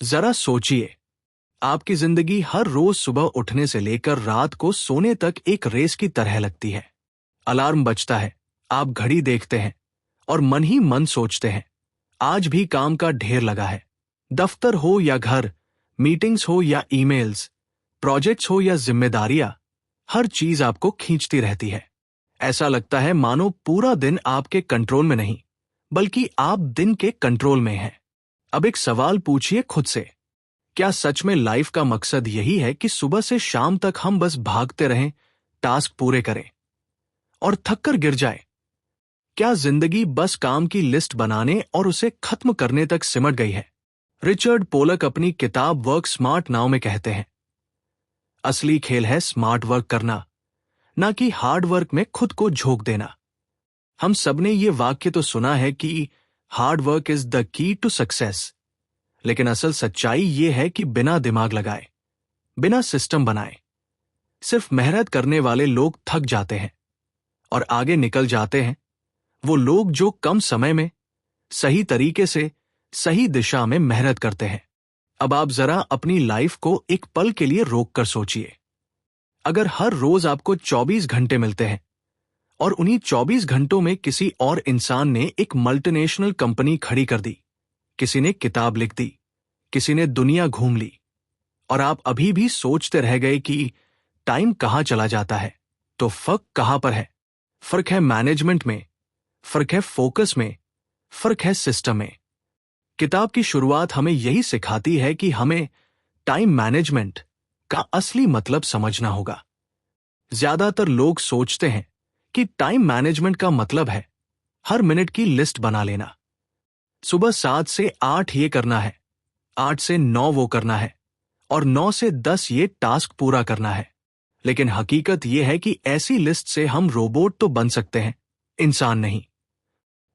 जरा सोचिए, आपकी जिंदगी हर रोज सुबह उठने से लेकर रात को सोने तक एक रेस की तरह लगती है। अलार्म बजता है, आप घड़ी देखते हैं और मन ही मन सोचते हैं, आज भी काम का ढेर लगा है। दफ्तर हो या घर, मीटिंग्स हो या ईमेल्स, प्रोजेक्ट्स हो या जिम्मेदारियां, हर चीज आपको खींचती रहती है। ऐसा लगता है मानो पूरा दिन आपके कंट्रोल में नहीं, बल्कि आप दिन के कंट्रोल में हैं। अब एक सवाल पूछिए खुद से, क्या सच में लाइफ का मकसद यही है कि सुबह से शाम तक हम बस भागते रहें, टास्क पूरे करें और थक कर गिर जाए? क्या जिंदगी बस काम की लिस्ट बनाने और उसे खत्म करने तक सिमट गई है? रिचर्ड पोलक अपनी किताब वर्क स्मार्ट नाउ में कहते हैं, असली खेल है स्मार्ट वर्क करना, ना कि हार्ड वर्क में खुद को झोंक देना। हम सबने ये वाक्य तो सुना है कि hard work is the key to success, लेकिन असल सच्चाई ये है कि बिना दिमाग लगाए, बिना सिस्टम बनाए, सिर्फ मेहनत करने वाले लोग थक जाते हैं और आगे निकल जाते हैं वो लोग जो कम समय में, सही तरीके से, सही दिशा में मेहनत करते हैं। अब आप जरा अपनी लाइफ को एक पल के लिए रोक कर सोचिए। अगर हर रोज आपको 24 घंटे मिलते हैं और उन्हीं 24 घंटों में किसी और इंसान ने एक मल्टीनेशनल कंपनी खड़ी कर दी, किसी ने किताब लिख दी, किसी ने दुनिया घूम ली, और आप अभी भी सोचते रह गए कि टाइम कहां चला जाता है, तो फर्क कहां पर है? फर्क है मैनेजमेंट में, फर्क है फोकस में, फर्क है सिस्टम में। किताब की शुरुआत हमें यही सिखाती है कि हमें टाइम मैनेजमेंट का असली मतलब समझना होगा। ज्यादातर लोग सोचते हैं कि टाइम मैनेजमेंट का मतलब है हर मिनट की लिस्ट बना लेना। सुबह 7 से 8 ये करना है, 8 से 9 वो करना है और 9 से 10 ये टास्क पूरा करना है। लेकिन हकीकत यह है कि ऐसी लिस्ट से हम रोबोट तो बन सकते हैं, इंसान नहीं।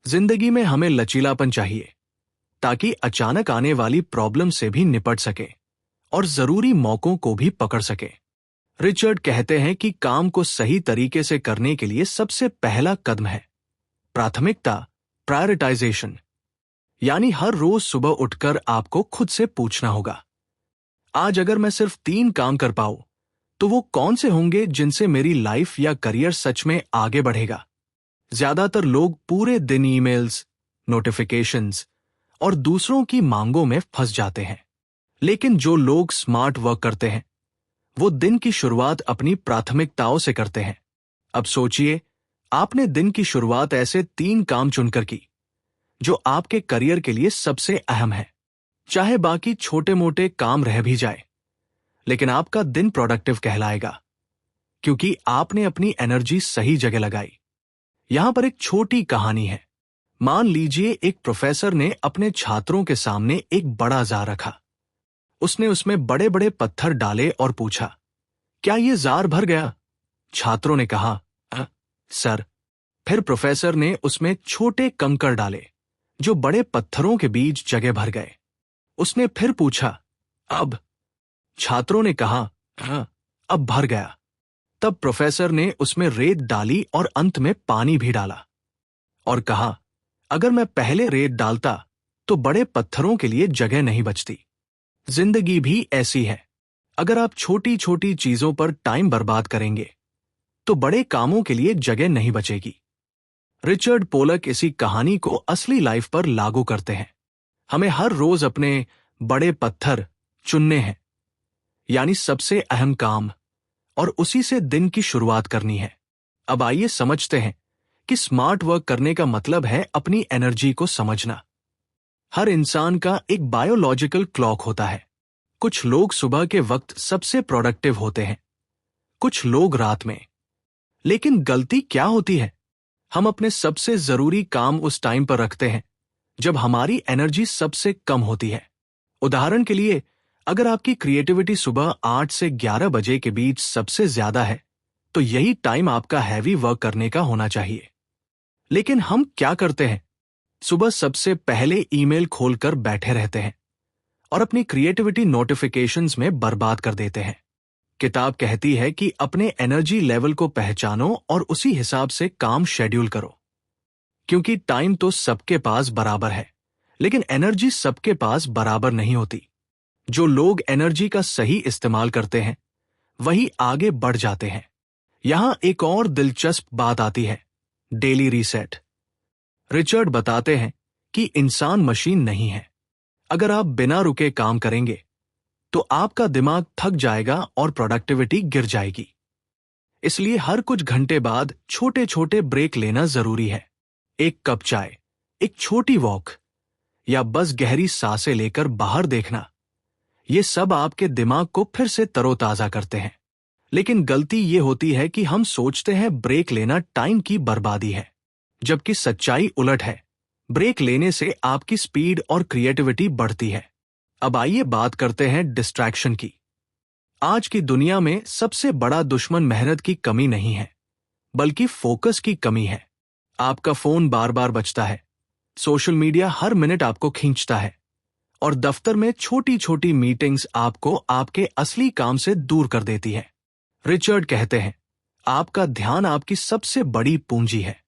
जिंदगी में हमें लचीलापन चाहिए, ताकि अचानक आने वाली प्रॉब्लम से भी निपट सके और जरूरी मौकों को भी पकड़ सके। रिचर्ड कहते हैं कि काम को सही तरीके से करने के लिए सबसे पहला कदम है प्राथमिकता, प्रायोरिटाइजेशन। यानी हर रोज सुबह उठकर आपको खुद से पूछना होगा, आज अगर मैं सिर्फ 3 काम कर पाऊं, तो वो कौन से होंगे जिनसे मेरी लाइफ या करियर सच में आगे बढ़ेगा? ज्यादातर लोग पूरे दिन ईमेल्स, नोटिफिकेशंस और दूसरों की मांगों में फंस जाते हैं। लेकिन जो लोग स्मार्ट वर्क करते हैं, वो दिन की शुरुआत अपनी प्राथमिकताओं से करते हैं। अब सोचिए, आपने दिन की शुरुआत ऐसे 3 काम चुनकर की जो आपके करियर के लिए सबसे अहम है। चाहे बाकी छोटे मोटे काम रह भी जाए, लेकिन आपका दिन प्रोडक्टिव कहलाएगा, क्योंकि आपने अपनी एनर्जी सही जगह लगाई। यहां पर एक छोटी कहानी है। मान लीजिए एक प्रोफेसर ने अपने छात्रों के सामने एक बड़ा जार रखा। उसने उसमें बड़े बड़े पत्थर डाले और पूछा, क्या ये जार भर गया? छात्रों ने कहा, सर। फिर प्रोफेसर ने उसमें छोटे कंकड़ डाले, जो बड़े पत्थरों के बीच जगह भर गए। उसने फिर पूछा, अब? छात्रों ने कहा, अब भर गया। तब प्रोफेसर ने उसमें रेत डाली और अंत में पानी भी डाला और कहा, अगर मैं पहले रेत डालता तो बड़े पत्थरों के लिए जगह नहीं बचती। जिंदगी भी ऐसी है। अगर आप छोटी छोटी चीजों पर टाइम बर्बाद करेंगे, तो बड़े कामों के लिए जगह नहीं बचेगी। रिचर्ड पोलक इसी कहानी को असली लाइफ पर लागू करते हैं। हमें हर रोज अपने बड़े पत्थर चुनने हैं, यानी सबसे अहम काम, और उसी से दिन की शुरुआत करनी है। अब आइए समझते हैं कि स्मार्ट वर्क करने का मतलब है अपनी एनर्जी को समझना। हर इंसान का एक बायोलॉजिकल क्लॉक होता है। कुछ लोग सुबह के वक्त सबसे प्रोडक्टिव होते हैं, कुछ लोग रात में। लेकिन गलती क्या होती है? हम अपने सबसे जरूरी काम उस टाइम पर रखते हैं जब हमारी एनर्जी सबसे कम होती है। उदाहरण के लिए, अगर आपकी क्रिएटिविटी सुबह 8 से 11 बजे के बीच सबसे ज्यादा है, तो यही टाइम आपका हैवी वर्क करने का होना चाहिए। लेकिन हम क्या करते हैं? सुबह सबसे पहले ईमेल खोलकर बैठे रहते हैं और अपनी क्रिएटिविटी नोटिफिकेशंस में बर्बाद कर देते हैं। किताब कहती है कि अपने एनर्जी लेवल को पहचानो और उसी हिसाब से काम शेड्यूल करो, क्योंकि टाइम तो सबके पास बराबर है, लेकिन एनर्जी सबके पास बराबर नहीं होती। जो लोग एनर्जी का सही इस्तेमाल करते हैं वही आगे बढ़ जाते हैं। यहां एक और दिलचस्प बात आती है, डेली रीसेट। रिचर्ड बताते हैं कि इंसान मशीन नहीं है। अगर आप बिना रुके काम करेंगे तो आपका दिमाग थक जाएगा और प्रोडक्टिविटी गिर जाएगी। इसलिए हर कुछ घंटे बाद छोटे छोटे ब्रेक लेना जरूरी है। एक कप चाय, एक छोटी वॉक या बस गहरी सांसें लेकर बाहर देखना, ये सब आपके दिमाग को फिर से तरोताजा करते हैं। लेकिन गलती ये होती है कि हम सोचते हैं ब्रेक लेना टाइम की बर्बादी है, जबकि सच्चाई उलट है। ब्रेक लेने से आपकी स्पीड और क्रिएटिविटी बढ़ती है। अब आइए बात करते हैं डिस्ट्रैक्शन की। आज की दुनिया में सबसे बड़ा दुश्मन मेहनत की कमी नहीं है, बल्कि फोकस की कमी है। आपका फोन बार बार बजता है, सोशल मीडिया हर मिनट आपको खींचता है, और दफ्तर में छोटी छोटी मीटिंग्स आपको आपके असली काम से दूर कर देती है। रिचर्ड कहते हैं, आपका ध्यान आपकी सबसे बड़ी पूंजी है।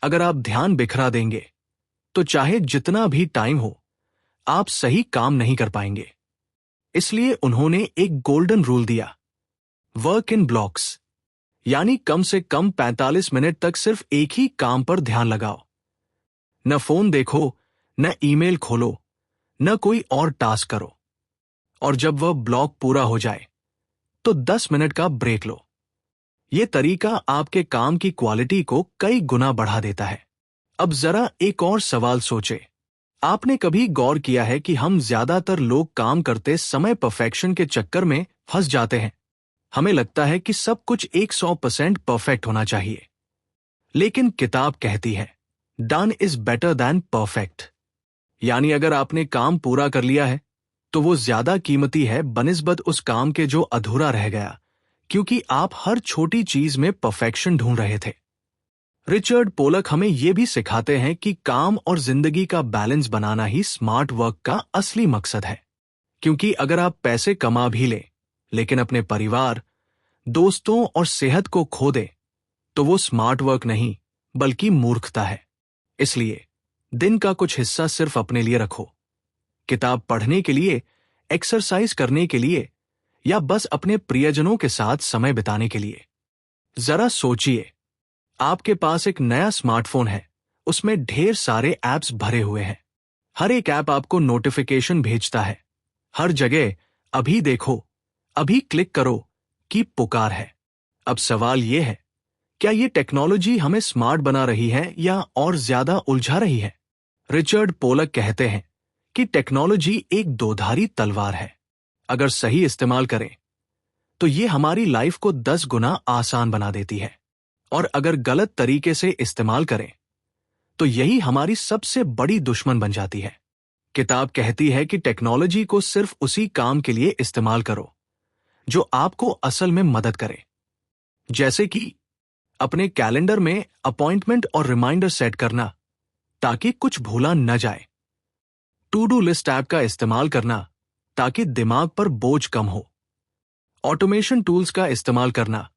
अगर आप ध्यान बिखरा देंगे तो चाहे जितना भी टाइम हो, आप सही काम नहीं कर पाएंगे। इसलिए उन्होंने एक गोल्डन रूल दिया, वर्क इन ब्लॉक्स, यानी कम से कम 45 मिनट तक सिर्फ एक ही काम पर ध्यान लगाओ। न फोन देखो, न ईमेल खोलो, न कोई और टास्क करो। और जब वह ब्लॉक पूरा हो जाए तो 10 मिनट का ब्रेक लो। यह तरीका आपके काम की क्वालिटी को कई गुना बढ़ा देता है। अब जरा एक और सवाल सोचे, आपने कभी गौर किया है कि हम ज्यादातर लोग काम करते समय परफेक्शन के चक्कर में फंस जाते हैं। हमें लगता है कि सब कुछ 100% परफेक्ट होना चाहिए, लेकिन किताब कहती है done is better than perfect. यानी अगर आपने काम पूरा कर लिया है तो वो ज्यादा कीमती है बनिस्बत उस काम के जो अधूरा रह गया, क्योंकि आप हर छोटी चीज में परफेक्शन ढूंढ रहे थे। रिचर्ड पोलक हमें यह भी सिखाते हैं कि काम और जिंदगी का बैलेंस बनाना ही स्मार्ट वर्क का असली मकसद है। क्योंकि अगर आप पैसे कमा भी लें लेकिन अपने परिवार, दोस्तों और सेहत को खो दें तो वो स्मार्ट वर्क नहीं बल्कि मूर्खता है। इसलिए दिन का कुछ हिस्सा सिर्फ अपने लिए रखो, किताब पढ़ने के लिए, एक्सरसाइज करने के लिए या बस अपने प्रियजनों के साथ समय बिताने के लिए। जरा सोचिए, आपके पास एक नया स्मार्टफोन है, उसमें ढेर सारे ऐप्स भरे हुए हैं। हर एक ऐप आपको नोटिफिकेशन भेजता है, हर जगह अभी देखो, अभी क्लिक करो की पुकार है। अब सवाल यह है, क्या ये टेक्नोलॉजी हमें स्मार्ट बना रही है या और ज्यादा उलझा रही है? रिचर्ड पोलक कहते हैं कि टेक्नोलॉजी एक दोधारी तलवार है। अगर सही इस्तेमाल करें तो ये हमारी लाइफ को 10 गुना आसान बना देती है, और अगर गलत तरीके से इस्तेमाल करें तो यही हमारी सबसे बड़ी दुश्मन बन जाती है। किताब कहती है कि टेक्नोलॉजी को सिर्फ उसी काम के लिए इस्तेमाल करो जो आपको असल में मदद करे, जैसे कि अपने कैलेंडर में अपॉइंटमेंट और रिमाइंडर सेट करना ताकि कुछ भूला न जाए, टू डू लिस्ट ऐप का इस्तेमाल करना ताकि दिमाग पर बोझ कम हो, ऑटोमेशन टूल्स का इस्तेमाल करना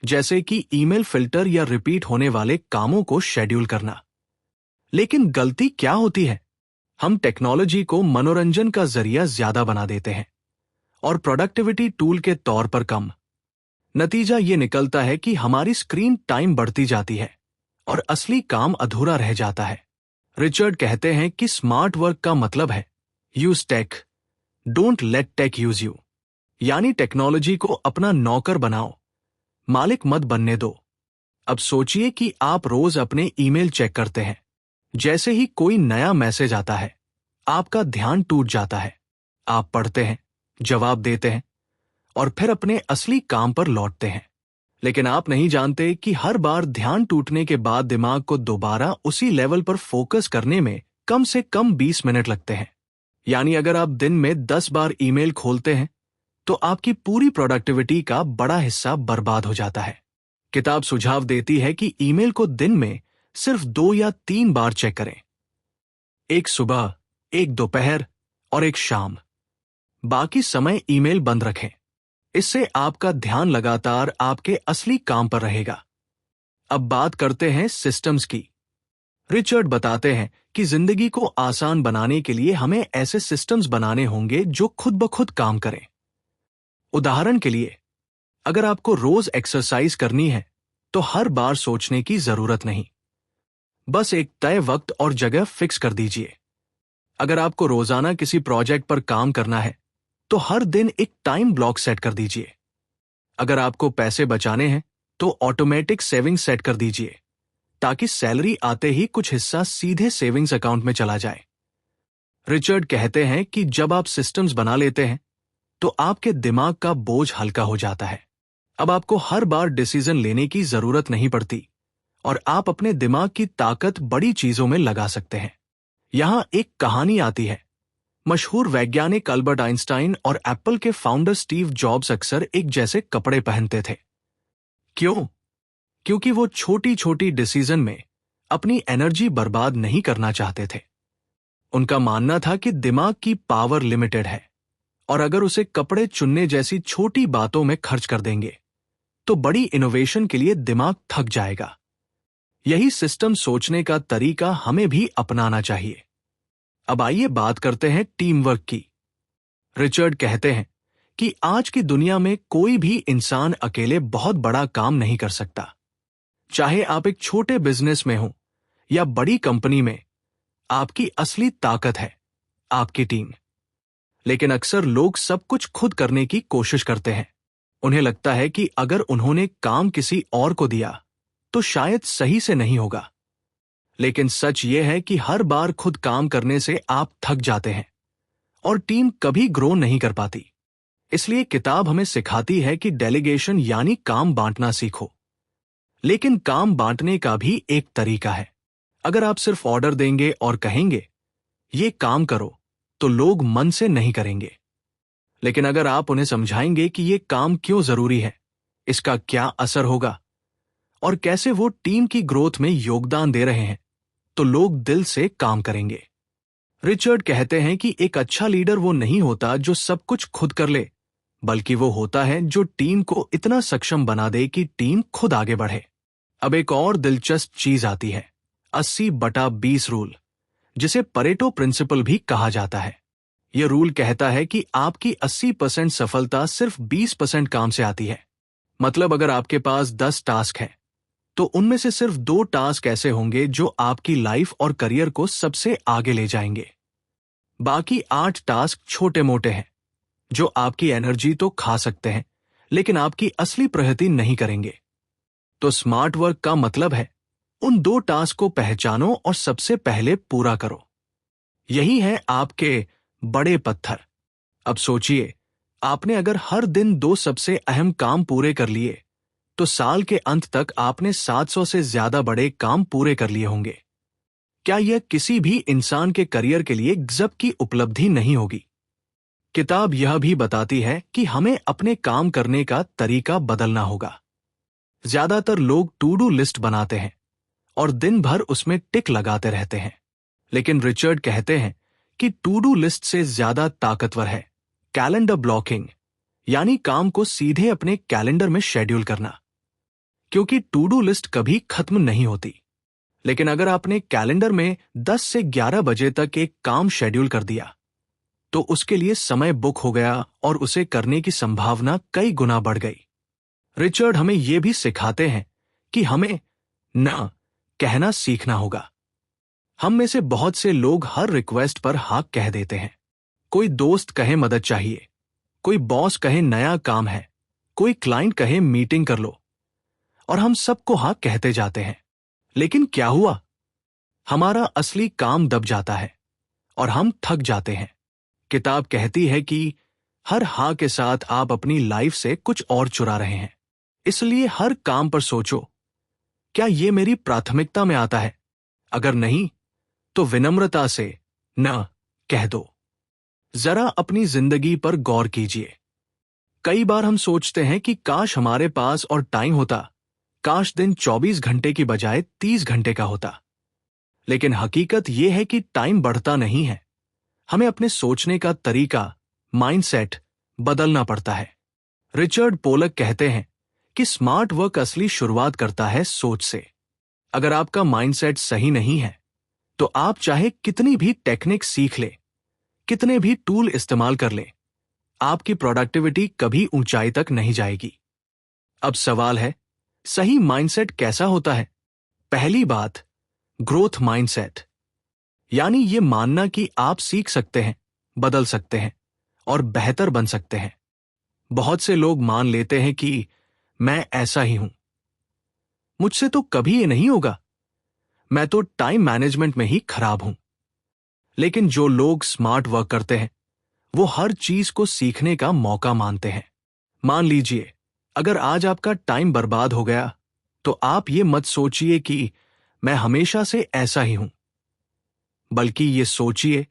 जैसे कि ईमेल फिल्टर या रिपीट होने वाले कामों को शेड्यूल करना। लेकिन गलती क्या होती है? हम टेक्नोलॉजी को मनोरंजन का जरिया ज्यादा बना देते हैं और प्रोडक्टिविटी टूल के तौर पर कम। नतीजा ये निकलता है कि हमारी स्क्रीन टाइम बढ़ती जाती है और असली काम अधूरा रह जाता है। रिचर्ड कहते हैं कि स्मार्ट वर्क का मतलब है use tech, don't let tech use you. यानी टेक्नोलॉजी को अपना नौकर बनाओ, मालिक मत बनने दो। अब सोचिए कि आप रोज अपने ईमेल चेक करते हैं, जैसे ही कोई नया मैसेज आता है आपका ध्यान टूट जाता है। आप पढ़ते हैं, जवाब देते हैं और फिर अपने असली काम पर लौटते हैं। लेकिन आप नहीं जानते कि हर बार ध्यान टूटने के बाद दिमाग को दोबारा उसी लेवल पर फोकस करने में कम से कम 20 मिनट लगते हैं। यानी अगर आप दिन में 10 बार ईमेल खोलते हैं तो आपकी पूरी प्रोडक्टिविटी का बड़ा हिस्सा बर्बाद हो जाता है। किताब सुझाव देती है कि ईमेल को दिन में सिर्फ 2 या 3 बार चेक करें, एक सुबह, एक दोपहर और एक शाम। बाकी समय ईमेल बंद रखें। इससे आपका ध्यान लगातार आपके असली काम पर रहेगा। अब बात करते हैं सिस्टम्स की। रिचर्ड बताते हैं कि जिंदगी को आसान बनाने के लिए हमें ऐसे सिस्टम्स बनाने होंगे जो खुद ब खुद काम करें। उदाहरण के लिए, अगर आपको रोज एक्सरसाइज करनी है तो हर बार सोचने की जरूरत नहीं, बस एक तय वक्त और जगह फिक्स कर दीजिए। अगर आपको रोजाना किसी प्रोजेक्ट पर काम करना है तो हर दिन एक टाइम ब्लॉक सेट कर दीजिए। अगर आपको पैसे बचाने हैं तो ऑटोमेटिक सेविंग सेट कर दीजिए, ताकि सैलरी आते ही कुछ हिस्सा सीधे सेविंग्स अकाउंट में चला जाए। रिचर्ड कहते हैं कि जब आप सिस्टम्स बना लेते हैं तो आपके दिमाग का बोझ हल्का हो जाता है। अब आपको हर बार डिसीजन लेने की जरूरत नहीं पड़ती और आप अपने दिमाग की ताकत बड़ी चीजों में लगा सकते हैं। यहां एक कहानी आती है। मशहूर वैज्ञानिक अल्बर्ट आइंस्टाइन और एप्पल के फाउंडर स्टीव जॉब्स अक्सर एक जैसे कपड़े पहनते थे। क्यों? क्योंकि वो छोटी छोटी डिसीजन में अपनी एनर्जी बर्बाद नहीं करना चाहते थे। उनका मानना था कि दिमाग की पावर लिमिटेड है और अगर उसे कपड़े चुनने जैसी छोटी बातों में खर्च कर देंगे तो बड़ी इनोवेशन के लिए दिमाग थक जाएगा। यही सिस्टम सोचने का तरीका हमें भी अपनाना चाहिए। अब आइए बात करते हैं टीम वर्क की। रिचर्ड कहते हैं कि आज की दुनिया में कोई भी इंसान अकेले बहुत बड़ा काम नहीं कर सकता। चाहे आप एक छोटे बिजनेस में हो या बड़ी कंपनी में, आपकी असली ताकत है आपकी टीम। लेकिन अक्सर लोग सब कुछ खुद करने की कोशिश करते हैं। उन्हें लगता है कि अगर उन्होंने काम किसी और को दिया तो शायद सही से नहीं होगा। लेकिन सच यह है कि हर बार खुद काम करने से आप थक जाते हैं और टीम कभी ग्रो नहीं कर पाती। इसलिए किताब हमें सिखाती है कि डेलीगेशन यानी काम बांटना सीखो। लेकिन काम बांटने का भी एक तरीका है। अगर आप सिर्फ ऑर्डर देंगे और कहेंगे ये काम करो तो लोग मन से नहीं करेंगे। लेकिन अगर आप उन्हें समझाएंगे कि ये काम क्यों जरूरी है, इसका क्या असर होगा और कैसे वो टीम की ग्रोथ में योगदान दे रहे हैं, तो लोग दिल से काम करेंगे। रिचर्ड कहते हैं कि एक अच्छा लीडर वो नहीं होता जो सब कुछ खुद कर ले, बल्कि वो होता है जो टीम को इतना सक्षम बना दे कि टीम खुद आगे बढ़े। अब एक और दिलचस्प चीज आती है, 80/20 रूल, जिसे परेटो प्रिंसिपल भी कहा जाता है। यह रूल कहता है कि आपकी 80% सफलता सिर्फ 20% काम से आती है। मतलब अगर आपके पास 10 टास्क हैं, तो उनमें से सिर्फ 2 टास्क ऐसे होंगे जो आपकी लाइफ और करियर को सबसे आगे ले जाएंगे। बाकी 8 टास्क छोटे मोटे हैं, जो आपकी एनर्जी तो खा सकते हैं, लेकिन आपकी असली प्रगति नहीं करेंगे। तो स्मार्ट वर्क का मतलब है उन 2 टास्क को पहचानो और सबसे पहले पूरा करो। यही है आपके बड़े पत्थर। अब सोचिए, आपने अगर हर दिन 2 सबसे अहम काम पूरे कर लिए तो साल के अंत तक आपने 700 से ज्यादा बड़े काम पूरे कर लिए होंगे। क्या यह किसी भी इंसान के करियर के लिए गजब की उपलब्धि नहीं होगी? किताब यह भी बताती है कि हमें अपने काम करने का तरीका बदलना होगा। ज्यादातर लोग टू डू लिस्ट बनाते हैं और दिन भर उसमें टिक लगाते रहते हैं। लेकिन रिचर्ड कहते हैं कि टू डू लिस्ट से ज्यादा ताकतवर है कैलेंडर ब्लॉकिंग, यानी काम को सीधे अपने कैलेंडर में शेड्यूल करना। क्योंकि टू डू लिस्ट कभी खत्म नहीं होती। लेकिन अगर आपने कैलेंडर में 10 से 11 बजे तक एक काम शेड्यूल कर दिया, तो उसके लिए समय बुक हो गया और उसे करने की संभावना कई गुना बढ़ गई। रिचर्ड हमें यह भी सिखाते हैं कि हमें न कहना सीखना होगा। हम में से बहुत से लोग हर रिक्वेस्ट पर हाँ कह देते हैं। कोई दोस्त कहे मदद चाहिए, कोई बॉस कहे नया काम है, कोई क्लाइंट कहे मीटिंग कर लो, और हम सबको हाँ कहते जाते हैं। लेकिन क्या हुआ? हमारा असली काम दब जाता है और हम थक जाते हैं। किताब कहती है कि हर हाँ के साथ आप अपनी लाइफ से कुछ और चुरा रहे हैं। इसलिए हर काम पर सोचो, क्या यह मेरी प्राथमिकता में आता है? अगर नहीं, तो विनम्रता से न कह दो। जरा अपनी जिंदगी पर गौर कीजिए। कई बार हम सोचते हैं कि काश हमारे पास और टाइम होता, काश दिन 24 घंटे की बजाय 30 घंटे का होता। लेकिन हकीकत यह है कि टाइम बढ़ता नहीं है, हमें अपने सोचने का तरीका, माइंडसेट बदलना पड़ता है। रिचर्ड पोलक कहते हैं कि स्मार्ट वर्क असली शुरुआत करता है सोच से। अगर आपका माइंडसेट सही नहीं है तो आप चाहे कितनी भी टेक्निक सीख ले, कितने भी टूल इस्तेमाल कर ले, आपकी प्रोडक्टिविटी कभी ऊंचाई तक नहीं जाएगी। अब सवाल है, सही माइंडसेट कैसा होता है? पहली बात, ग्रोथ माइंडसेट, यानी ये मानना कि आप सीख सकते हैं, बदल सकते हैं और बेहतर बन सकते हैं। बहुत से लोग मान लेते हैं कि मैं ऐसा ही हूं, मुझसे तो कभी ये नहीं होगा, मैं तो टाइम मैनेजमेंट में ही खराब हूं। लेकिन जो लोग स्मार्ट वर्क करते हैं वो हर चीज को सीखने का मौका मानते हैं। मान लीजिए, अगर आज आपका टाइम बर्बाद हो गया तो आप ये मत सोचिए कि मैं हमेशा से ऐसा ही हूं, बल्कि ये सोचिए,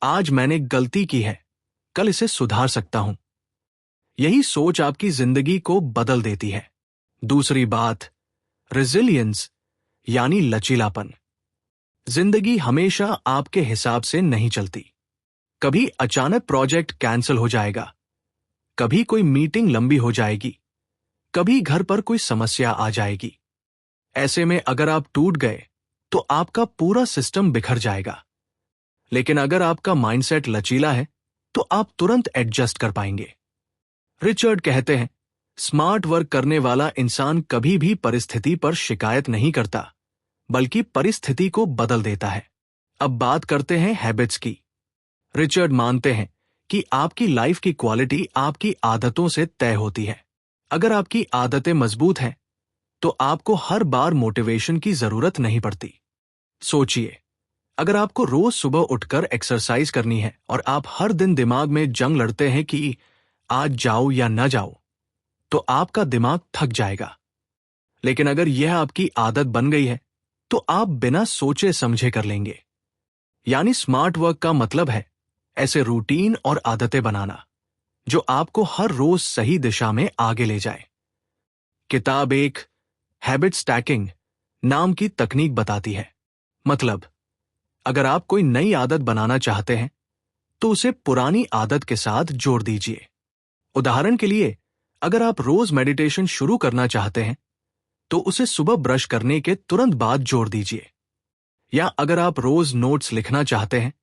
आज मैंने गलती की है, कल इसे सुधार सकता हूं। यही सोच आपकी जिंदगी को बदल देती है। दूसरी बात, रेजिलियंस यानी लचीलापन। जिंदगी हमेशा आपके हिसाब से नहीं चलती। कभी अचानक प्रोजेक्ट कैंसिल हो जाएगा, कभी कोई मीटिंग लंबी हो जाएगी, कभी घर पर कोई समस्या आ जाएगी। ऐसे में अगर आप टूट गए तो आपका पूरा सिस्टम बिखर जाएगा। लेकिन अगर आपका माइंडसेट लचीला है तो आप तुरंत एडजस्ट कर पाएंगे। रिचर्ड कहते हैं, स्मार्ट वर्क करने वाला इंसान कभी भी परिस्थिति पर शिकायत नहीं करता, बल्कि परिस्थिति को बदल देता है। अब बात करते हैं हैबिट्स की। रिचर्ड मानते हैं कि आपकी लाइफ की क्वालिटी आपकी आदतों से तय होती है। अगर आपकी आदतें मजबूत हैं तो आपको हर बार मोटिवेशन की जरूरत नहीं पड़ती। सोचिए, अगर आपको रोज सुबह उठकर एक्सरसाइज करनी है और आप हर दिन दिमाग में जंग लड़ते हैं कि आज जाओ या न जाओ, तो आपका दिमाग थक जाएगा। लेकिन अगर यह आपकी आदत बन गई है तो आप बिना सोचे समझे कर लेंगे। यानी स्मार्ट वर्क का मतलब है ऐसे रूटीन और आदतें बनाना जो आपको हर रोज सही दिशा में आगे ले जाए। किताब एक हैबिट स्टैकिंग नाम की तकनीक बताती है। मतलब, अगर आप कोई नई आदत बनाना चाहते हैं तो उसे पुरानी आदत के साथ जोड़ दीजिए। उदाहरण के लिए, अगर आप रोज मेडिटेशन शुरू करना चाहते हैं तो उसे सुबह ब्रश करने के तुरंत बाद जोड़ दीजिए। या अगर आप रोज नोट्स लिखना चाहते हैं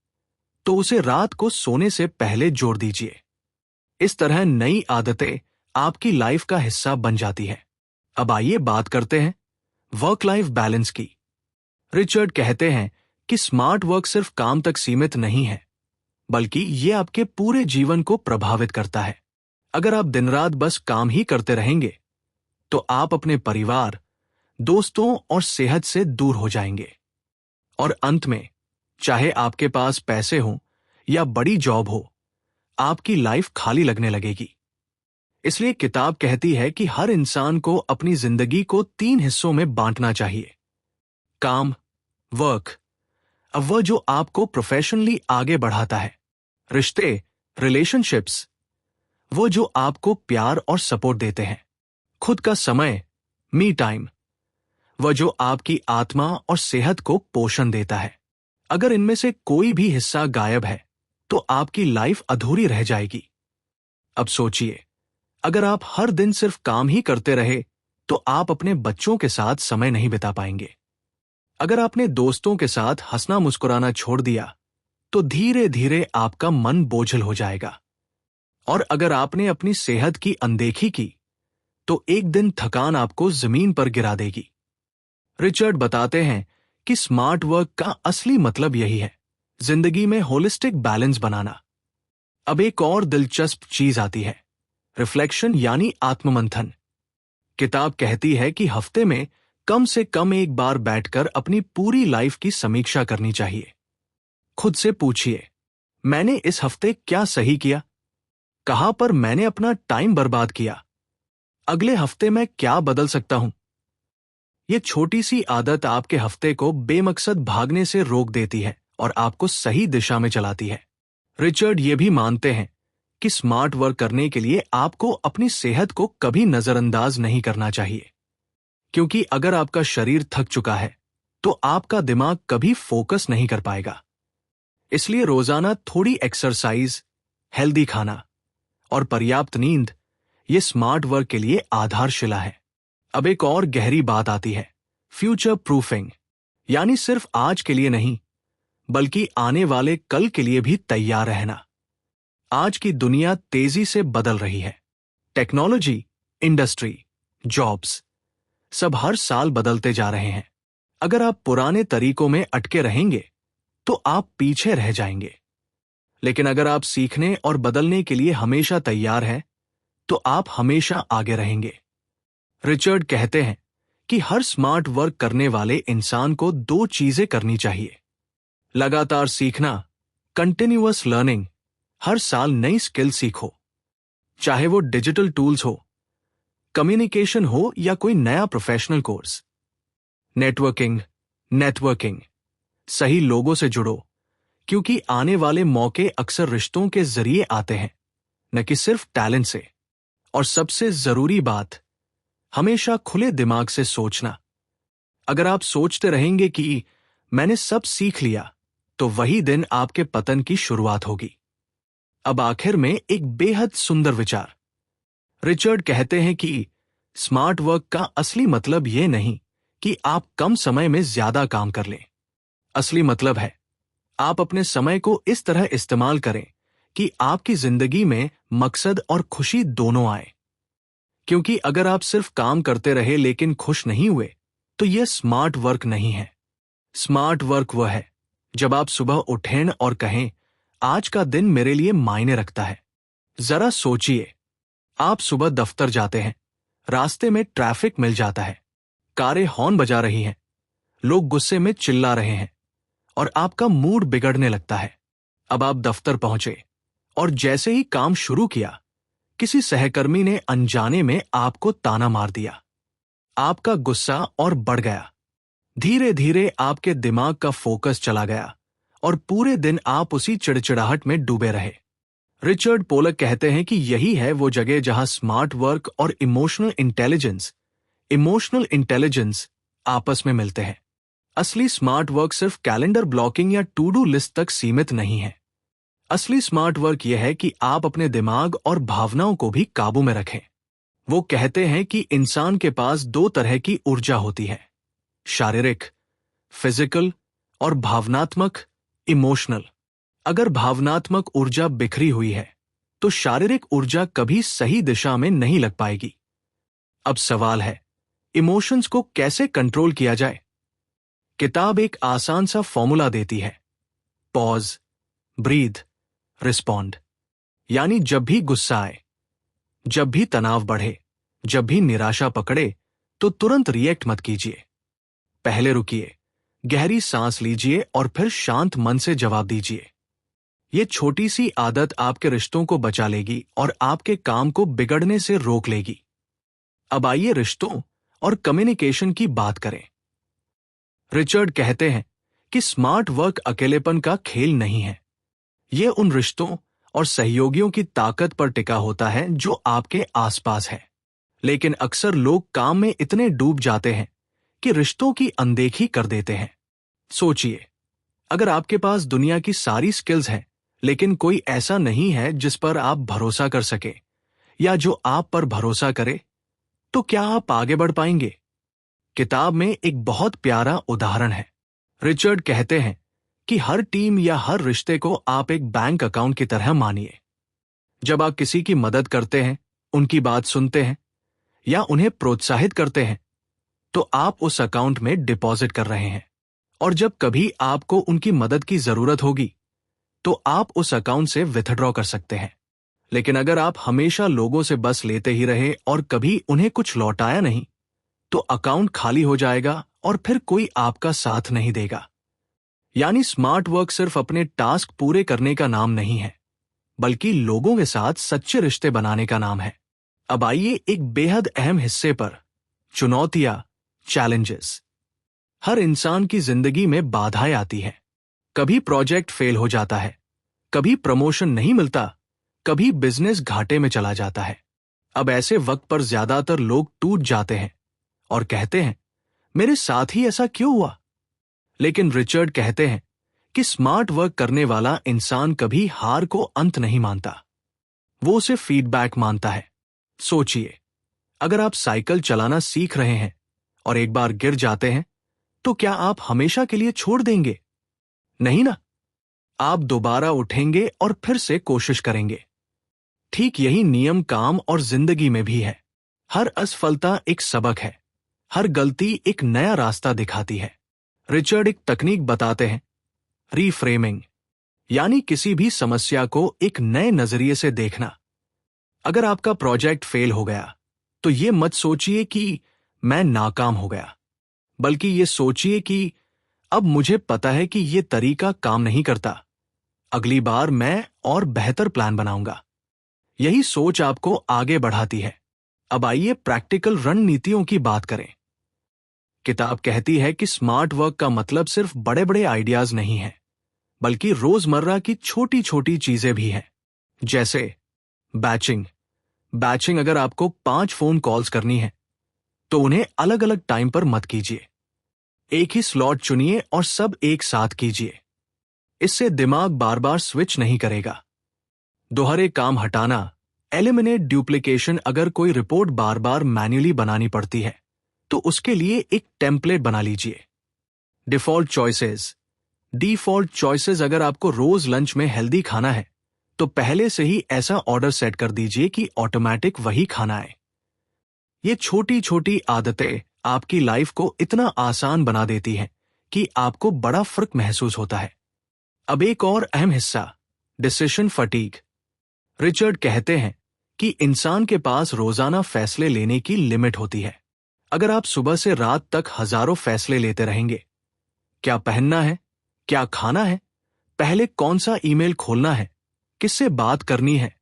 तो उसे रात को सोने से पहले जोड़ दीजिए। इस तरह नई आदतें आपकी लाइफ का हिस्सा बन जाती है। अब आइए बात करते हैं वर्क लाइफ बैलेंस की। रिचर्ड कहते हैं कि स्मार्ट वर्क सिर्फ काम तक सीमित नहीं है, बल्कि ये आपके पूरे जीवन को प्रभावित करता है। अगर आप दिन रात बस काम ही करते रहेंगे तो आप अपने परिवार, दोस्तों और सेहत से दूर हो जाएंगे। और अंत में, चाहे आपके पास पैसे हों या बड़ी जॉब हो, आपकी लाइफ खाली लगने लगेगी। इसलिए किताब कहती है कि हर इंसान को अपनी जिंदगी को 3 हिस्सों में बांटना चाहिए। काम, वर्क, अब वह जो आपको प्रोफेशनली आगे बढ़ाता है। रिश्ते, रिलेशनशिप्स, वो जो आपको प्यार और सपोर्ट देते हैं। खुद का समय, मी टाइम, वह जो आपकी आत्मा और सेहत को पोषण देता है। अगर इनमें से कोई भी हिस्सा गायब है तो आपकी लाइफ अधूरी रह जाएगी। अब सोचिए, अगर आप हर दिन सिर्फ काम ही करते रहे तो आप अपने बच्चों के साथ समय नहीं बिता पाएंगे। अगर आपने दोस्तों के साथ हंसना मुस्कुराना छोड़ दिया तो धीरे धीरे आपका मन बोझिल हो जाएगा। और अगर आपने अपनी सेहत की अनदेखी की तो एक दिन थकान आपको जमीन पर गिरा देगी। रिचर्ड बताते हैं कि स्मार्ट वर्क का असली मतलब यही है, जिंदगी में होलिस्टिक बैलेंस बनाना। अब एक और दिलचस्प चीज आती है, रिफ्लेक्शन यानी आत्ममंथन। किताब कहती है कि हफ्ते में कम से कम एक बार बैठकर अपनी पूरी लाइफ की समीक्षा करनी चाहिए। खुद से पूछिए, मैंने इस हफ्ते क्या सही किया? कहां पर मैंने अपना टाइम बर्बाद किया? अगले हफ्ते मैं क्या बदल सकता हूं? यह छोटी सी आदत आपके हफ्ते को बेमकसद भागने से रोक देती है और आपको सही दिशा में चलाती है। रिचर्ड ये भी मानते हैं कि स्मार्ट वर्क करने के लिए आपको अपनी सेहत को कभी नजरअंदाज नहीं करना चाहिए, क्योंकि अगर आपका शरीर थक चुका है तो आपका दिमाग कभी फोकस नहीं कर पाएगा। इसलिए रोजाना थोड़ी एक्सरसाइज, हेल्दी खाना और पर्याप्त नींद ये स्मार्ट वर्क के लिए आधारशिला है। अब एक और गहरी बात आती है, फ्यूचर प्रूफिंग, यानी सिर्फ आज के लिए नहीं बल्कि आने वाले कल के लिए भी तैयार रहना। आज की दुनिया तेजी से बदल रही है। टेक्नोलॉजी, इंडस्ट्री, जॉब्स सब हर साल बदलते जा रहे हैं। अगर आप पुराने तरीकों में अटके रहेंगे तो आप पीछे रह जाएंगे, लेकिन अगर आप सीखने और बदलने के लिए हमेशा तैयार हैं तो आप हमेशा आगे रहेंगे। रिचर्ड कहते हैं कि हर स्मार्ट वर्क करने वाले इंसान को 2 चीजें करनी चाहिए: लगातार सीखना, कंटिन्यूअस लर्निंग, हर साल नई स्किल सीखो, चाहे वो डिजिटल टूल्स हो, कम्युनिकेशन हो या कोई नया प्रोफेशनल कोर्स। नेटवर्किंग, सही लोगों से जुड़ो, क्योंकि आने वाले मौके अक्सर रिश्तों के जरिए आते हैं, न कि सिर्फ टैलेंट से। और सबसे जरूरी बात, हमेशा खुले दिमाग से सोचना। अगर आप सोचते रहेंगे कि मैंने सब सीख लिया, तो वही दिन आपके पतन की शुरुआत होगी। अब आखिर में एक बेहद सुंदर विचार। रिचर्ड कहते हैं कि स्मार्ट वर्क का असली मतलब यह नहीं कि आप कम समय में ज्यादा काम कर लें। असली मतलब है आप अपने समय को इस तरह इस्तेमाल करें कि आपकी जिंदगी में मकसद और खुशी दोनों आए। क्योंकि अगर आप सिर्फ काम करते रहे लेकिन खुश नहीं हुए, तो यह स्मार्ट वर्क नहीं है। स्मार्ट वर्क वह है जब आप सुबह उठें और कहें, आज का दिन मेरे लिए मायने रखता है। जरा सोचिए, आप सुबह दफ्तर जाते हैं, रास्ते में ट्रैफिक मिल जाता है, कारें हॉर्न बजा रही हैं, लोग गुस्से में चिल्ला रहे हैं और आपका मूड बिगड़ने लगता है। अब आप दफ्तर पहुंचे और जैसे ही काम शुरू किया, किसी सहकर्मी ने अनजाने में आपको ताना मार दिया। आपका गुस्सा और बढ़ गया। धीरे धीरे आपके दिमाग का फोकस चला गया और पूरे दिन आप उसी चिड़चिड़ाहट में डूबे रहे। रिचर्ड पोलक कहते हैं कि यही है वो जगह जहां स्मार्ट वर्क और इमोशनल इंटेलिजेंस आपस में मिलते हैं। असली स्मार्ट वर्क सिर्फ कैलेंडर ब्लॉकिंग या टू डू लिस्ट तक सीमित नहीं है। असली स्मार्ट वर्क यह है कि आप अपने दिमाग और भावनाओं को भी काबू में रखें। वो कहते हैं कि इंसान के पास 2 तरह की ऊर्जा होती है: शारीरिक, फिजिकल, और भावनात्मक, इमोशनल। अगर भावनात्मक ऊर्जा बिखरी हुई है तो शारीरिक ऊर्जा कभी सही दिशा में नहीं लग पाएगी। अब सवाल है, इमोशंस को कैसे कंट्रोल किया जाए? किताब एक आसान सा फॉर्मूला देती है: पॉज, ब्रीथ, रिस्पॉन्ड। यानी जब भी गुस्सा आए, जब भी तनाव बढ़े, जब भी निराशा पकड़े, तो तुरंत रिएक्ट मत कीजिए। पहले रुकिए, गहरी सांस लीजिए और फिर शांत मन से जवाब दीजिए। ये छोटी सी आदत आपके रिश्तों को बचा लेगी और आपके काम को बिगड़ने से रोक लेगी। अब आइए रिश्तों और कम्युनिकेशन की बात करें। रिचर्ड कहते हैं कि स्मार्ट वर्क अकेलेपन का खेल नहीं है। यह उन रिश्तों और सहयोगियों की ताकत पर टिका होता है जो आपके आसपास है। लेकिन अक्सर लोग काम में इतने डूब जाते हैं कि रिश्तों की अनदेखी कर देते हैं। सोचिए, अगर आपके पास दुनिया की सारी स्किल्स हैं, लेकिन कोई ऐसा नहीं है जिस पर आप भरोसा कर सके या जो आप पर भरोसा करे, तो क्या आप आगे बढ़ पाएंगे? किताब में एक बहुत प्यारा उदाहरण है। रिचर्ड कहते हैं कि हर टीम या हर रिश्ते को आप एक बैंक अकाउंट की तरह मानिए। जब आप किसी की मदद करते हैं, उनकी बात सुनते हैं या उन्हें प्रोत्साहित करते हैं, तो आप उस अकाउंट में डिपॉजिट कर रहे हैं। और जब कभी आपको उनकी मदद की जरूरत होगी, तो आप उस अकाउंट से विथड्रॉ कर सकते हैं। लेकिन अगर आप हमेशा लोगों से बस लेते ही रहे और कभी उन्हें कुछ लौटाया नहीं, तो अकाउंट खाली हो जाएगा और फिर कोई आपका साथ नहीं देगा। यानी स्मार्ट वर्क सिर्फ अपने टास्क पूरे करने का नाम नहीं है, बल्कि लोगों के साथ सच्चे रिश्ते बनाने का नाम है। अब आइए एक बेहद अहम हिस्से पर, चुनौतियां, चैलेंजेस। हर इंसान की जिंदगी में बाधाएं आती हैं। कभी प्रोजेक्ट फेल हो जाता है, कभी प्रमोशन नहीं मिलता, कभी बिजनेस घाटे में चला जाता है। अब ऐसे वक्त पर ज्यादातर लोग टूट जाते हैं और कहते हैं, मेरे साथ ही ऐसा क्यों हुआ? लेकिन रिचर्ड कहते हैं कि स्मार्ट वर्क करने वाला इंसान कभी हार को अंत नहीं मानता, वो उसे फीडबैक मानता है। सोचिए, अगर आप साइकिल चलाना सीख रहे हैं और एक बार गिर जाते हैं तो क्या आप हमेशा के लिए छोड़ देंगे? नहीं ना, आप दोबारा उठेंगे और फिर से कोशिश करेंगे। ठीक यही नियम काम और जिंदगी में भी है। हर असफलता एक सबक है, हर गलती एक नया रास्ता दिखाती है। रिचर्ड एक तकनीक बताते हैं, रीफ्रेमिंग, यानी किसी भी समस्या को एक नए नजरिए से देखना। अगर आपका प्रोजेक्ट फेल हो गया तो ये मत सोचिए कि मैं नाकाम हो गया, बल्कि ये सोचिए कि अब मुझे पता है कि ये तरीका काम नहीं करता, अगली बार मैं और बेहतर प्लान बनाऊंगा। यही सोच आपको आगे बढ़ाती है। अब आइए प्रैक्टिकल रणनीतियों की बात करें। किताब कहती है कि स्मार्ट वर्क का मतलब सिर्फ बड़े बड़े आइडियाज नहीं है, बल्कि रोजमर्रा की छोटी छोटी चीजें भी हैं। जैसे बैचिंग। बैचिंग, अगर आपको 5 फोन कॉल्स करनी है तो उन्हें अलग अलग टाइम पर मत कीजिए। एक ही स्लॉट चुनिए और सब एक साथ कीजिए। इससे दिमाग बार बार स्विच नहीं करेगा। दोहरे काम हटाना, एलिमिनेट ड्यूप्लीकेशन। अगर कोई रिपोर्ट बार बार मैन्युअली बनानी पड़ती है तो उसके लिए एक टेम्पलेट बना लीजिए। Default choices. डिफॉल्ट चॉइसेस, अगर आपको रोज लंच में हेल्दी खाना है तो पहले से ही ऐसा ऑर्डर सेट कर दीजिए कि ऑटोमेटिक वही खाना आए। ये छोटी छोटी आदतें आपकी लाइफ को इतना आसान बना देती हैं कि आपको बड़ा फर्क महसूस होता है। अब एक और अहम हिस्सा, डिसीजन फटीग। रिचर्ड कहते हैं कि इंसान के पास रोजाना फैसले लेने की लिमिट होती है। अगर आप सुबह से रात तक हजारों फैसले लेते रहेंगे, क्या पहनना है, क्या खाना है, पहले कौन सा ईमेल खोलना है, किससे बात करनी है,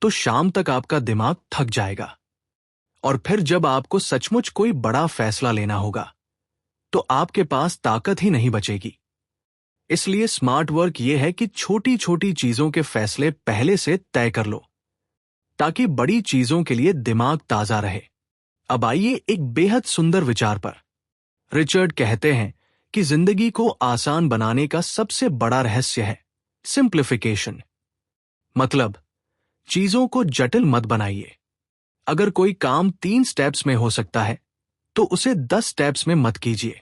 तो शाम तक आपका दिमाग थक जाएगा। और फिर जब आपको सचमुच कोई बड़ा फैसला लेना होगा तो आपके पास ताकत ही नहीं बचेगी। इसलिए स्मार्ट वर्क यह है कि छोटी छोटी चीजों के फैसले पहले से तय कर लो, ताकि बड़ी चीजों के लिए दिमाग ताजा रहे। अब आइए एक बेहद सुंदर विचार पर। रिचर्ड कहते हैं कि जिंदगी को आसान बनाने का सबसे बड़ा रहस्य है सिंप्लीफिकेशन। मतलब, चीजों को जटिल मत बनाइए। अगर कोई काम 3 स्टेप्स में हो सकता है तो उसे 10 स्टेप्स में मत कीजिए।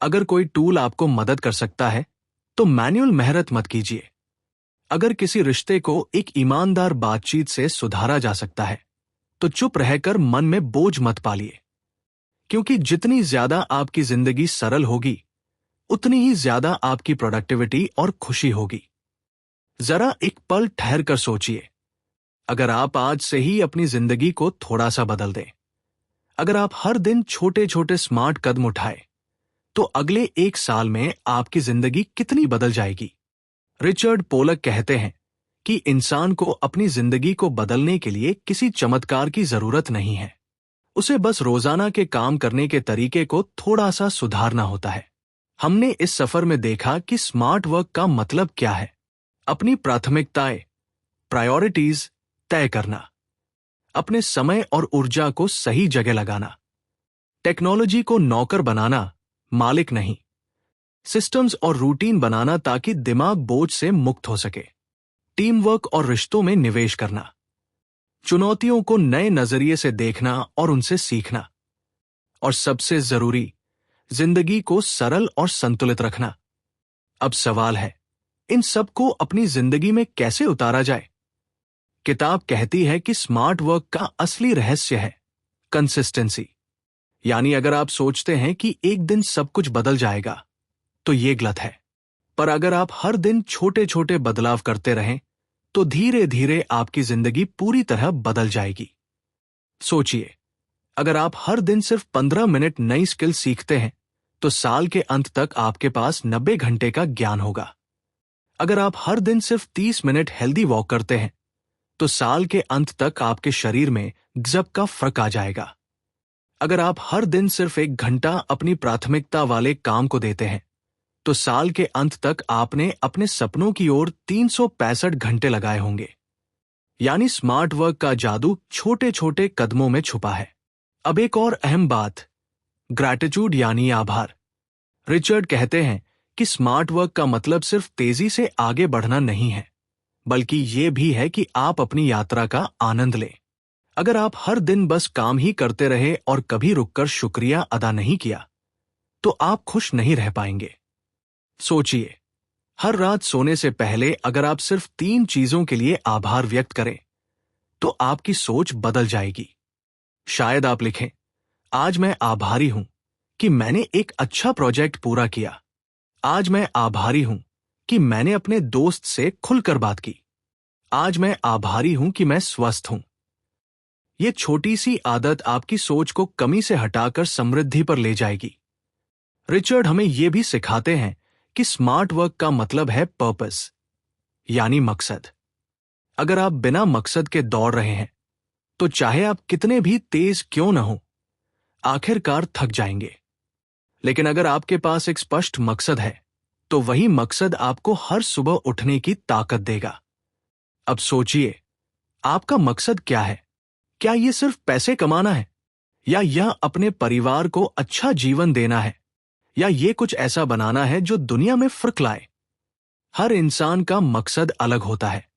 अगर कोई टूल आपको मदद कर सकता है तो मैन्युअल मेहनत मत कीजिए। अगर किसी रिश्ते को एक ईमानदार बातचीत से सुधारा जा सकता है तो चुप रहकर मन में बोझ मत पालिए, क्योंकि जितनी ज्यादा आपकी जिंदगी सरल होगी उतनी ही ज्यादा आपकी प्रोडक्टिविटी और खुशी होगी। जरा एक पल ठहर कर सोचिए, अगर आप आज से ही अपनी जिंदगी को थोड़ा सा बदल दें, अगर आप हर दिन छोटे छोटे स्मार्ट कदम उठाए, तो अगले 1 साल में आपकी जिंदगी कितनी बदल जाएगी। रिचर्ड पोलक कहते हैं कि इंसान को अपनी जिंदगी को बदलने के लिए किसी चमत्कार की जरूरत नहीं है, उसे बस रोजाना के काम करने के तरीके को थोड़ा सा सुधारना होता है। हमने इस सफर में देखा कि स्मार्ट वर्क का मतलब क्या है। अपनी प्राथमिकताएं, प्रायोरिटीज तय करना, अपने समय और ऊर्जा को सही जगह लगाना, टेक्नोलॉजी को नौकर बनाना, मालिक नहीं, सिस्टम्स और रूटीन बनाना ताकि दिमाग बोझ से मुक्त हो सके, टीम वर्क और रिश्तों में निवेश करना, चुनौतियों को नए नजरिए से देखना और उनसे सीखना, और सबसे जरूरी, जिंदगी को सरल और संतुलित रखना। अब सवाल है, इन सब को अपनी जिंदगी में कैसे उतारा जाए? किताब कहती है कि स्मार्ट वर्क का असली रहस्य है कंसिस्टेंसी। यानी अगर आप सोचते हैं कि एक दिन सब कुछ बदल जाएगा तो ये गलत है। पर अगर आप हर दिन छोटे छोटे बदलाव करते रहें तो धीरे धीरे आपकी जिंदगी पूरी तरह बदल जाएगी। सोचिए, अगर आप हर दिन सिर्फ 15 मिनट नई स्किल सीखते हैं तो साल के अंत तक आपके पास 90 घंटे का ज्ञान होगा। अगर आप हर दिन सिर्फ 30 मिनट हेल्दी वॉक करते हैं तो साल के अंत तक आपके शरीर में गजब का फर्क आ जाएगा। अगर आप हर दिन सिर्फ 1 घंटा अपनी प्राथमिकता वाले काम को देते हैं तो साल के अंत तक आपने अपने सपनों की ओर 365 घंटे लगाए होंगे। यानी स्मार्ट वर्क का जादू छोटे छोटे कदमों में छुपा है। अब एक और अहम बात, ग्रैटिट्यूड यानी आभार। रिचर्ड कहते हैं कि स्मार्ट वर्क का मतलब सिर्फ तेजी से आगे बढ़ना नहीं है, बल्कि ये भी है कि आप अपनी यात्रा का आनंद लें। अगर आप हर दिन बस काम ही करते रहे और कभी रुककर शुक्रिया अदा नहीं किया, तो आप खुश नहीं रह पाएंगे। सोचिए, हर रात सोने से पहले अगर आप सिर्फ 3 चीजों के लिए आभार व्यक्त करें, तो आपकी सोच बदल जाएगी। शायद आप लिखें, आज मैं आभारी हूं कि मैंने एक अच्छा प्रोजेक्ट पूरा किया। आज मैं आभारी हूं कि मैंने अपने दोस्त से खुलकर बात की। आज मैं आभारी हूं कि मैं स्वस्थ हूं। ये छोटी सी आदत आपकी सोच को कमी से हटाकर समृद्धि पर ले जाएगी। रिचर्ड हमें यह भी सिखाते हैं कि स्मार्ट वर्क का मतलब है पर्पस, यानी मकसद। अगर आप बिना मकसद के दौड़ रहे हैं, तो चाहे आप कितने भी तेज क्यों न हो, आखिरकार थक जाएंगे। लेकिन अगर आपके पास एक स्पष्ट मकसद है, तो वही मकसद आपको हर सुबह उठने की ताकत देगा। अब सोचिए, आपका मकसद क्या है? क्या यह सिर्फ पैसे कमाना है, या यह अपने परिवार को अच्छा जीवन देना है, या ये कुछ ऐसा बनाना है जो दुनिया में फर्क लाए? हर इंसान का मकसद अलग होता है,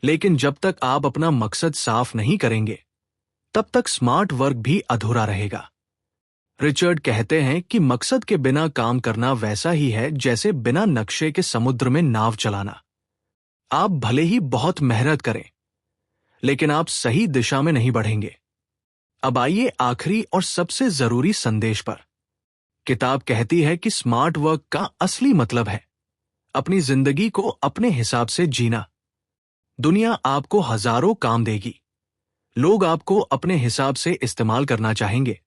लेकिन जब तक आप अपना मकसद साफ नहीं करेंगे, तब तक स्मार्ट वर्क भी अधूरा रहेगा। रिचर्ड कहते हैं कि मकसद के बिना काम करना वैसा ही है जैसे बिना नक्शे के समुद्र में नाव चलाना। आप भले ही बहुत मेहनत करें, लेकिन आप सही दिशा में नहीं बढ़ेंगे। अब आइए आखिरी और सबसे जरूरी संदेश पर। किताब कहती है कि स्मार्ट वर्क का असली मतलब है अपनी जिंदगी को अपने हिसाब से जीना। दुनिया आपको हजारों काम देगी, लोग आपको अपने हिसाब से इस्तेमाल करना चाहेंगे,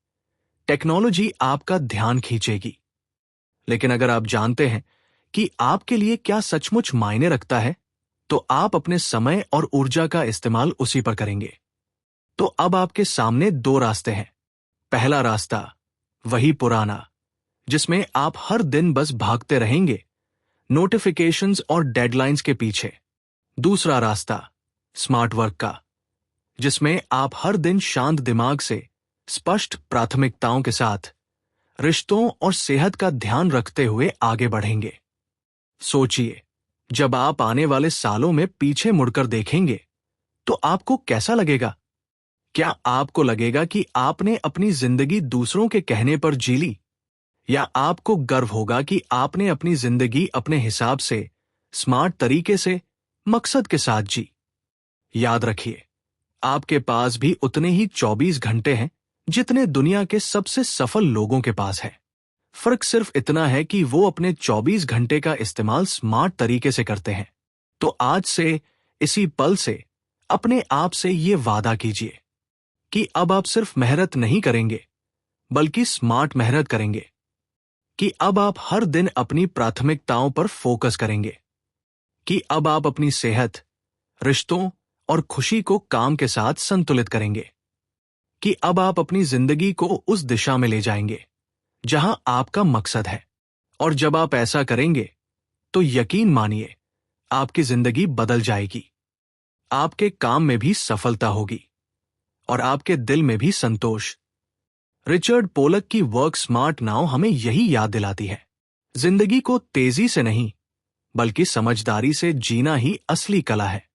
टेक्नोलॉजी आपका ध्यान खींचेगी। लेकिन अगर आप जानते हैं कि आपके लिए क्या सचमुच मायने रखता है, तो आप अपने समय और ऊर्जा का इस्तेमाल उसी पर करेंगे। तो अब आपके सामने 2 रास्ते हैं। पहला रास्ता वही पुराना, जिसमें आप हर दिन बस भागते रहेंगे, नोटिफिकेशंस और डेडलाइंस के पीछे। दूसरा रास्ता स्मार्ट वर्क का, जिसमें आप हर दिन शांत दिमाग से, स्पष्ट प्राथमिकताओं के साथ, रिश्तों और सेहत का ध्यान रखते हुए आगे बढ़ेंगे। सोचिए, जब आप आने वाले सालों में पीछे मुड़कर देखेंगे, तो आपको कैसा लगेगा? क्या आपको लगेगा कि आपने अपनी जिंदगी दूसरों के कहने पर जी ली, या आपको गर्व होगा कि आपने अपनी जिंदगी अपने हिसाब से, स्मार्ट तरीके से, मकसद के साथ जी? याद रखिए, आपके पास भी उतने ही 24 घंटे हैं जितने दुनिया के सबसे सफल लोगों के पास है। फर्क सिर्फ इतना है कि वो अपने 24 घंटे का इस्तेमाल स्मार्ट तरीके से करते हैं। तो आज से, इसी पल से, अपने आप से ये वादा कीजिए कि अब आप सिर्फ मेहनत नहीं करेंगे, बल्कि स्मार्ट मेहनत करेंगे। कि अब आप हर दिन अपनी प्राथमिकताओं पर फोकस करेंगे। कि अब आप अपनी सेहत, रिश्तों और खुशी को काम के साथ संतुलित करेंगे। कि अब आप अपनी जिंदगी को उस दिशा में ले जाएंगे जहां आपका मकसद है। और जब आप ऐसा करेंगे, तो यकीन मानिए, आपकी जिंदगी बदल जाएगी। आपके काम में भी सफलता होगी और आपके दिल में भी संतोष। रिचर्ड पोलक की वर्क स्मार्ट नाउ हमें यही याद दिलाती है। जिंदगी को तेजी से नहीं, बल्कि समझदारी से जीना ही असली कला है।